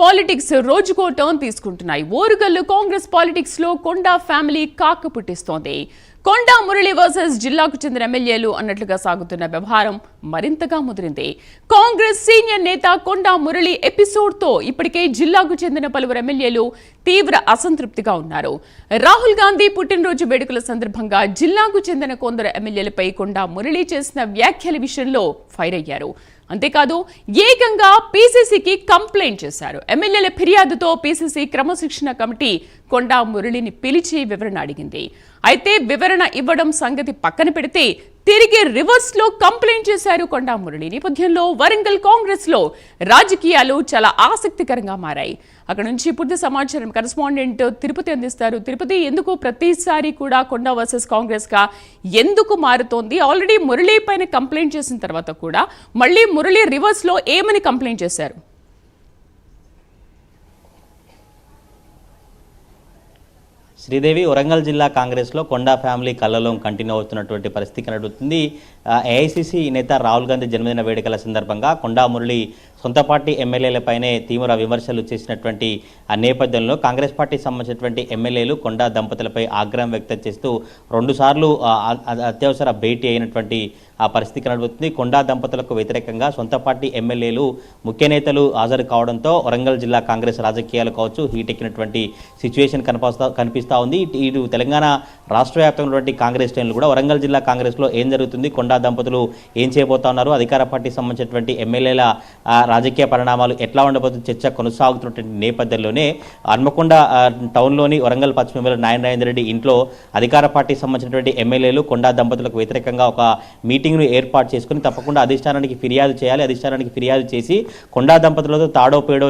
Politics రోజుకో turn తీసుకుంటున్నాయి. Orugallu Congress politics లో కొండా ఫ్యామిలీ కాక పుట్టిస్తోంది. కొండా మురళి వర్సెస్ జిల్లాకు చెందిన ఎమ్మెల్యేలు అన్నట్లుగా సాగుతున్న వ్యవహారం మరింతగా ముదిరింది. కాంగ్రెస్ సీనియర్ నేత కొండా మురళి ఎపిసోడ్ తో ఇప్పటికే జిల్లాకు చెందిన పలువురు ఎమ్మెల్యేలు తీవ్ర అసంతృప్తిగా ఉన్నారు. రాహుల్ గాంధీ పుట్టినరోజు వేడుకల సందర్భంగా జిల్లాకు చెందిన కొందరు ఎమ్మెల్యేలపై కొండా మురళి చేసిన వ్యాఖ్యల విషయంలో ఫైర్ అయ్యారు. అంతేకాదు ఏకంగా పీసీసీకి కంప్లైంట్ చేశారు. ఎమ్మెల్యేల ఫిర్యాదుతో పీసీసీ క్రమశిక్షణ కమిటీ కొండా మురళిని పిలిచి వివరణ అడిగింది. అయితే వివరణ ఇవ్వడం సంగతి పక్కన పెడితే తిరిగి రివర్స్ లో కంప్లైంట్ చేశారు కొండా మురళి. నేపథ్యంలో వరంగల్ కాంగ్రెస్ లో రాజకీయాలు చాలా ఆసక్తికరంగా మారాయి. అక్కడ నుంచి పూర్తి సమాచారం కరెస్పాండెంట్ తిరుపతి అందిస్తారు. తిరుపతి, ఎందుకు ప్రతిసారి కూడా కొండా వర్సెస్ కాంగ్రెస్ గా ఎందుకు మారుతోంది? ఆల్రెడీ మురళి పైన కంప్లైంట్ చేసిన తర్వాత కూడా మళ్ళీ మురళి రివర్స్ లో ఏమని కంప్లైంట్ చేశారు? శ్రీదేవి, వరంగల్ జిల్లా కాంగ్రెస్లో కొండా ఫ్యామిలీ కళ్ళలో కంటిన్యూ అవుతున్నటువంటి పరిస్థితి కనబడుతుంది. ఏఐసీసీ నేత రాహుల్ గాంధీ జన్మదిన వేడుకల సందర్భంగా కొండా మురళి సొంత పార్టీ ఎమ్మెల్యేలపైనే తీవ్ర విమర్శలు చేసినటువంటి ఆ నేపథ్యంలో కాంగ్రెస్ పార్టీకి సంబంధించినటువంటి ఎమ్మెల్యేలు కొండా దంపతులపై ఆగ్రహం వ్యక్తం చేస్తూ రెండుసార్లు అత్యవసర భేటీ అయినటువంటి ఆ పరిస్థితి కనబడుతుంది. కొండా దంపతులకు వ్యతిరేకంగా సొంత పార్టీ ఎమ్మెల్యేలు ముఖ్య నేతలు హాజరు కావడంతో వరంగల్ జిల్లా కాంగ్రెస్ రాజకీయాలు కావచ్చు హీటెక్కినటువంటి సిచ్యువేషన్ కనిపిస్తూ ఉంది. ఇటు తెలంగాణ రాష్ట్ర వ్యాప్తంగా కాంగ్రెస్ శ్రేణులు కూడా వరంగల్ జిల్లా కాంగ్రెస్లో ఏం జరుగుతుంది, కొండా దంపతులు ఏం చేయబోతా ఉన్నారు, అధికార పార్టీకి సంబంధించినటువంటి ఎమ్మెల్యేల రాజకీయ పరిణామాలు ఎట్లా ఉండబోతుంది చర్చ కొనసాగుతున్నటువంటి నేపథ్యంలోనే హన్మకొండ టౌన్లోని వరంగల్ పశ్చిమ ఎమ్మెల్యే నారాయణ రెడ్డి ఇంట్లో అధికార పార్టీకి సంబంధించినటువంటి ఎమ్మెల్యేలు కొండా దంపతులకు వ్యతిరేకంగా ఒక మీటింగ్ను ఏర్పాటు చేసుకుని తప్పకుండా అధిష్టానానికి ఫిర్యాదు చేయాలి, అధిష్టానానికి ఫిర్యాదు చేసి కొండా దంపతులతో తాడో పేడో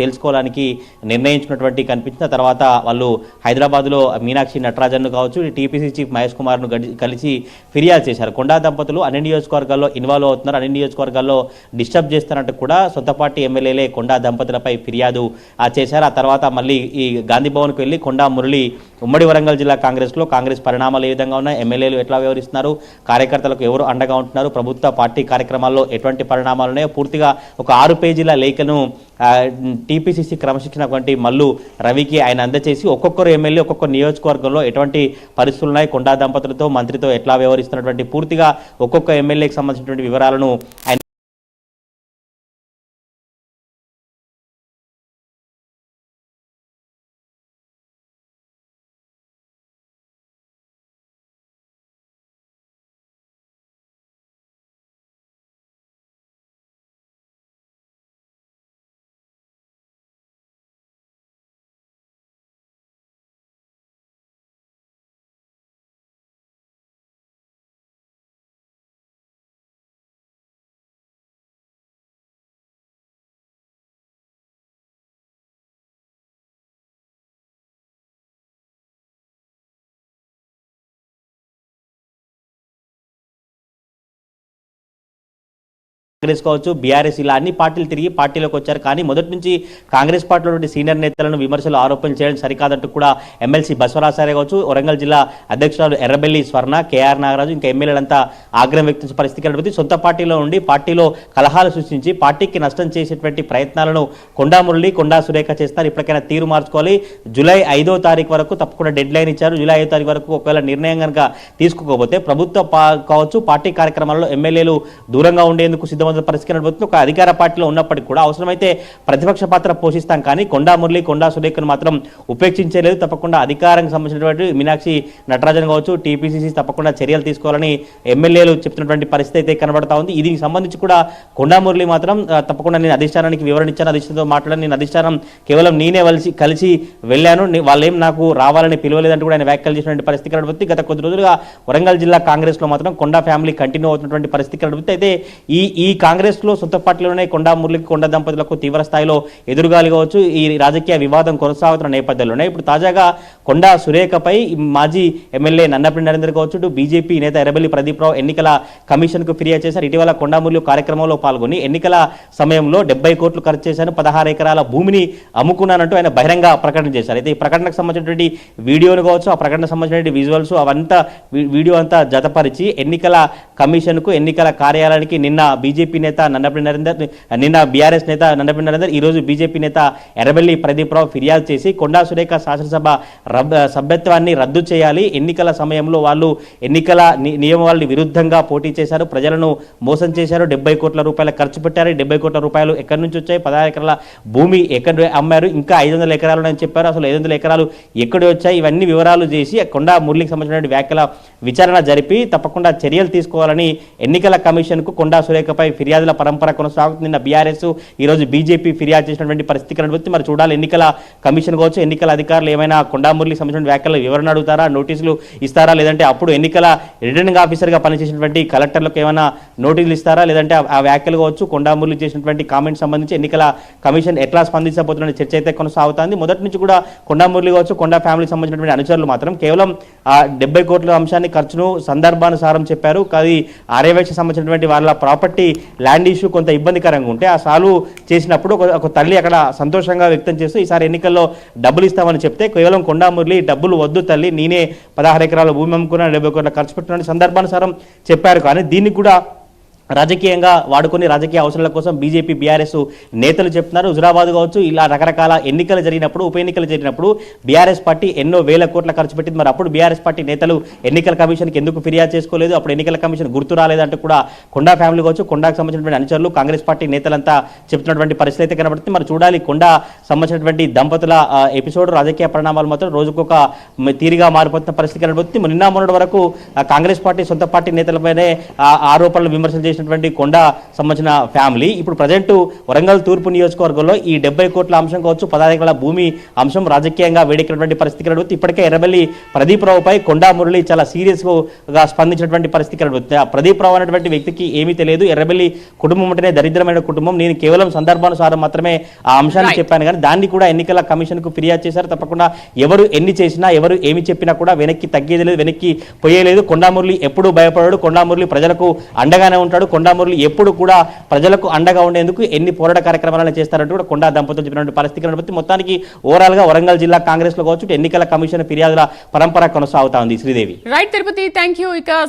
తేల్చుకోవడానికి నిర్ణయించినటువంటి కనిపించిన తర్వాత వాళ్ళు హైదరాబాద్లో మీనాక్షి నటరాజన్ను కావచ్చు, టీపీసీ చీఫ్ మహేష్ కుమార్ను కలిసి ఫిర్యాదు చేశారు. కొండా దంపతులు అన్ని నియోజకవర్గాల్లో ఇన్వాల్వ్ అవుతున్నారు, అన్ని నియోజకవర్గాల్లో డిస్టర్బ్ చేస్తున్నట్టు కూడా సొంత పార్టీ ఎమ్మెల్యేలే కొండా దంపతులపై ఫిర్యాదు చేశారు. ఆ తర్వాత మళ్ళీ ఈ గాంధీ భవన్కు వెళ్ళి కొండా మురళి ఉమ్మడి వరంగల్ జిల్లా కాంగ్రెస్లో కాంగ్రెస్ పరిణామాలు ఏ విధంగా ఉన్నాయి, ఎమ్మెల్యేలు ఎట్లా వ్యవహరిస్తున్నారు, కార్యకర్తలకు ఎవరు అండగా ఉంటున్నారు, ప్రభుత్వ పార్టీ కార్యక్రమాల్లో ఎటువంటి పరిణామాలు ఉన్నాయో పూర్తిగా ఒక 6 పేజీల లేఖను టీపీసీసీ క్రమశిక్షణ వంటి మల్లు రవికి ఆయన అందజేసి ఒక్కొక్కరు ఎమ్మెల్యే ఒక్కొక్క నియోజకవర్గంలో ఎటువంటి పరిస్థితులు ఉన్నాయి, కొండా దంపతులతో మంత్రితో ఎట్లా వ్యవహరిస్తున్నటువంటి పూర్తిగా ఒక్కొక్క ఎమ్మెల్యేకి సంబంధించినటువంటి వివరాలను ఆయన కాంగ్రెస్ కావచ్చు, బీఆర్ఎస్ ఇలా అన్ని పార్టీలు తిరిగి పార్టీలోకి వచ్చారు. కానీ మొదటి నుంచి కాంగ్రెస్ పార్టీలో సీనియర్ నేతలను విమర్శలు ఆరోపణలు చేయడం సరికాదంటూ కూడా ఎమ్మెల్సీ బసవరాజారే కావచ్చు, వరంగల్ జిల్లా అధ్యక్షురాలు ఎర్రబెల్లి స్వర్ణ, కేఆర్ నాగరాజు ఇంకా ఎమ్మెల్యేలంతా ఆగ్రహం వ్యక్తం చేసే పరిస్థితి కనబడుతుంది. సొంత పార్టీలో ఉండి పార్టీలో కలహాలు సృష్టించి పార్టీకి నష్టం చేసేటువంటి ప్రయత్నాలను కొండా మురళి, కొండా సురేఖ చేస్తారు. ఇప్పటికైనా తీరు మార్చుకోవాలి. జూలై 5వ తారీఖు వరకు తప్పకుండా డెడ్ లైన్ ఇచ్చారు. జూలై 5వ తారీఖు వరకు ఒకవేళ నిర్ణయం కనుక తీసుకోకపోతే ప్రభుత్వ కావచ్చు పార్టీ కార్యక్రమాల్లో ఎమ్మెల్యేలు దూరంగా ఉండేందుకు సిద్ధం పరిస్థితి కనబడుతుంది. ఒక అధికార పార్టీలో ఉన్నప్పటికీ కూడా అవసరమైతే ప్రతిపక్ష పాత్ర పోషిస్తాం, కానీ కొండా మురళి, కొండా సురేఖను మాత్రం ఉపేక్షించలేదు. తప్పకుండా అధికారానికి సంబంధించినటువంటి మీనాక్షి నటరాజన్ కావచ్చు, టీపీసీసీ తప్పకుండా చర్యలు తీసుకోవాలని ఎమ్మెల్యేలు చెప్తున్నటువంటి పరిస్థితి అయితే కనబడతా ఉంది. దీనికి సంబంధించి కూడా కొండా మురళి మాత్రం తప్పకుండా నేను అధిష్టానానికి వివరణ ఇచ్చాను, అధిష్టానంతో మాట్లాడాను, నేను అధిష్టానం కేవలం నేనే కలిసి వెళ్ళాను, వాళ్ళేం నాకు రావాలని పిలవలేదంటూ కూడా ఆయన వ్యాఖ్యలు చేసినటువంటి పరిస్థితి కనబడుతుంది. గత కొద్ది రోజులుగా వరంగల్ జిల్లా కాంగ్రెస్ లో మాత్రం కొండా ఫ్యామిలీ కంటిన్యూ అవుతున్నటువంటి పరిస్థితి కనబడుతుంది. అయితే ఈ కాంగ్రెస్ లో సొంత పార్టీలోనే కొండా మురళికి, కొండా దంపతులకు తీవ్ర స్థాయిలో ఎదురుగాలి కావచ్చు ఈ రాజకీయ వివాదం కొనసాగుతున్న నేపథ్యంలోనే ఇప్పుడు తాజాగా కొండా సురేఖపై మాజీ ఎమ్మెల్యే నన్నపల్లి నరేందర్ కావచ్చు, బీజేపీ నేత ఎర్రబెల్లి ప్రదీప్ రావు ఎన్నికల కమిషన్ కు ఫిర్యాదు చేశారు. ఇటీవల కొండా మురళి కార్యక్రమంలో పాల్గొని ఎన్నికల సమయంలో 70 కోట్లు ఖర్చు చేశాను, 16 ఎకరాల భూమిని అమ్ముకున్నానంటూ ఆయన బహిరంగ ప్రకటన చేశారు. అయితే ఈ ప్రకటనకు సంబంధించినటువంటి వీడియోను కావచ్చు, ఆ ప్రకటనకు సంబంధించినటువంటి విజువల్స్ అవంతా వీడియో అంతా జతపరిచి ఎన్నికల కమిషన్ కు, ఎన్నికల కార్యాలయానికి నిన్న బీజేపీ బీజేపీ నేత నందమూరి నరేందర్, నిన్న బీఆర్ఎస్ నేత నందమూరి నరేందర్, ఈరోజు బీజేపీ నేత ఎర్రబెల్లి ప్రదీప్రావు ఫిర్యాదు చేసి కొండా సురేఖ శాసనసభ సభ్యత్వాన్ని రద్దు చేయాలి, ఎన్నికల సమయంలో వాళ్ళు ఎన్నికల నియమావళి విరుద్ధంగా పోటీ చేశారు, ప్రజలను మోసం చేశారు, 70 కోట్ల రూపాయలు ఖర్చు పెట్టారు, 70 కోట్ల రూపాయలు ఎక్కడి నుంచి వచ్చాయి, 16 ఎకరాల భూమి ఎక్కడ అమ్మారు, ఇంకా 500 ఎకరాలు అని చెప్పారు, అసలు 500 ఎకరాలు ఎక్కడ వచ్చాయి, ఇవన్నీ వివరాలు చేసి కొండా మురళికి సంబంధించిన వ్యాఖ్యల విచారణ జరిపి తప్పకుండా చర్యలు తీసుకోవాలని ఎన్నికల కమిషన్కు కొండా సురేఖపై ఫిర్యాదుల పరంపర కొనసాగుతుంది. నిన్న బీఆర్ఎస్, ఈరోజు బీజేపీ ఫిర్యాదు చేసినటువంటి పరిస్థితి కనబడుతుంది. మరి చూడాలి ఎన్నికల కమిషన్ కావచ్చు, ఎన్నికల అధికారులు ఏమైనా కొండా మురళికి సంబంధించిన వ్యాఖ్యలు వివరణ అడుగుతారా, నోటీసులు ఇస్తారా, లేదంటే అప్పుడు ఎన్నికల రిటర్నింగ్ ఆఫీసర్గా పనిచేసినటువంటి కలెక్టర్లకు ఏమైనా నోటీసులు ఇస్తారా, లేదంటే ఆ వ్యాఖ్యలు కావచ్చు, కొండా మురళి చేసినటువంటి కామెంట్స్ సంబంధించి ఎన్నికల కమిషన్ ఎట్లా స్పందించబోతున్న చర్చ అయితే కొనసాగుతుంది. మొదటి నుంచి కూడా కొండా మురళి కావచ్చు, కొండా ఫ్యామిలీకి సంబంధించినటువంటి అనుచరులు మాత్రం కేవలం ఆ 70 కోట్ల అంశాన్ని ఖర్చును సందర్భానుసారం చెప్పారు. కానీ ఆర్యవైశ్య సంబంధించినటువంటి వాళ్ళ ప్రాపర్టీ ల్యాండ్ ఇష్యూ కొంత ఇబ్బందికరంగా ఉంటే ఆ సాల్వ్ చేసినప్పుడు ఒక తల్లి అక్కడ సంతోషంగా వ్యక్తం చేస్తూ ఈసారి ఎన్నికల్లో డబ్బులు ఇస్తామని చెప్తే కేవలం కొండా మురళి డబ్బులు వద్దు తల్లి, నేనే 16 ఎకరాల భూమి అమ్ముకున్నా, 70 కోట్ల ఖర్చు పెట్టిన సందర్భానుసారం చెప్పారు. కానీ దీన్ని కూడా రాజకీయంగా వాడుకొని రాజకీయ అవసరాల కోసం బీజేపీ బీఆర్ఎస్ నేతలు చెప్తున్నారు. హుజురాబాద్ కావచ్చు, ఇలా రకరకాల ఎన్నికలు జరిగినప్పుడు, ఉప ఎన్నికలు జరిగినప్పుడు బీఆర్ఎస్ పార్టీ ఎన్నో వేల కోట్ల ఖర్చు పెట్టింది. మరి అప్పుడు బీఆర్ఎస్ పార్టీ నేతలు ఎన్నికల కమిషన్కి ఎందుకు ఫిర్యాదు చేసుకోలేదు, అప్పుడు ఎన్నికల కమిషన్ గుర్తు రాలేదంటూ కూడా కొండా ఫ్యామిలీ కావచ్చు, కొండాకు సంబంధించినటువంటి అనుచరులు, కాంగ్రెస్ పార్టీ నేతలంతా చెప్తున్నటువంటి పరిస్థితి అయితే కనబడుతుంది. మరి చూడాలి కొండా సంబంధించినటువంటి దంపతుల ఎపిసోడ్, రాజకీయ పరిణామాలు మాత్రం రోజుకొక తీరుగా మారిపోతున్న పరిస్థితి కనబడుతుంది. నిన్న మొన్నటి వరకు కాంగ్రెస్ పార్టీ సొంత పార్టీ నేతలపైనే ఆరోపణలు, విమర్శలు చేసినటువంటి కొండా సంబంధించిన ఫ్యామిలీ ఇప్పుడు ప్రజెంట్ వరంగల్ తూర్పు నియోజకవర్గంలో ఈ 70 కోట్ల అంశం కావచ్చు, 16 ఎకరాల భూమి అంశం రాజకీయంగా వేడెక్కినటువంటి పరిస్థితి కనబడుతుంది. ఇప్పటికే ఎర్రబెల్లి ప్రదీప్రావుపై కొండా మురళి చాలా సీరియస్గా స్పందించినటువంటి పరిస్థితి కనబడుతుంది. ఆ ప్రదీప్రావు అనేటువంటి వ్యక్తికి ఏమీ తెలియదు, ఎర్రబెల్లి కుటుంబం అంటేనే దరిద్రమైన కుటుంబం, నేను కేవలం సందర్భానుసారం మాత్రమే ఆ అంశాన్ని చెప్పాను, కానీ దాన్ని కూడా ఎన్నికల కమిషన్కు ఫిర్యాదు చేశారు. తప్పకుండా ఎవరు ఎన్ని చేసినా, ఎవరు ఏమి చెప్పినా కూడా వెనక్కి తగ్గేది లేదు, వెనక్కి పోయేలేదు. కొండా మురళి ఎప్పుడూ భయపడాడు, కొండా మురళి ప్రజలకు అండగానే ఉంటాడు, కొండా మురళి ఎప్పుడు కూడా ప్రజలకు అండగా ఉండేందుకు ఎన్ని పోరాట కార్యక్రమాలను చేస్తారంటూ కూడా కొండా దంపతులు చెప్పినటువంటి పరిస్థితి కనబడుతుంది. మొత్తానికి ఓవరాల్ గా వరంగల్ జిల్లా కాంగ్రెస్ లో కావచ్చు, ఎన్నికల కమిషన్ ఫిర్యాదుల పరంపర కొనసాగుతా ఉంది. Sridevi. Right Tirupati, thank you. ఇక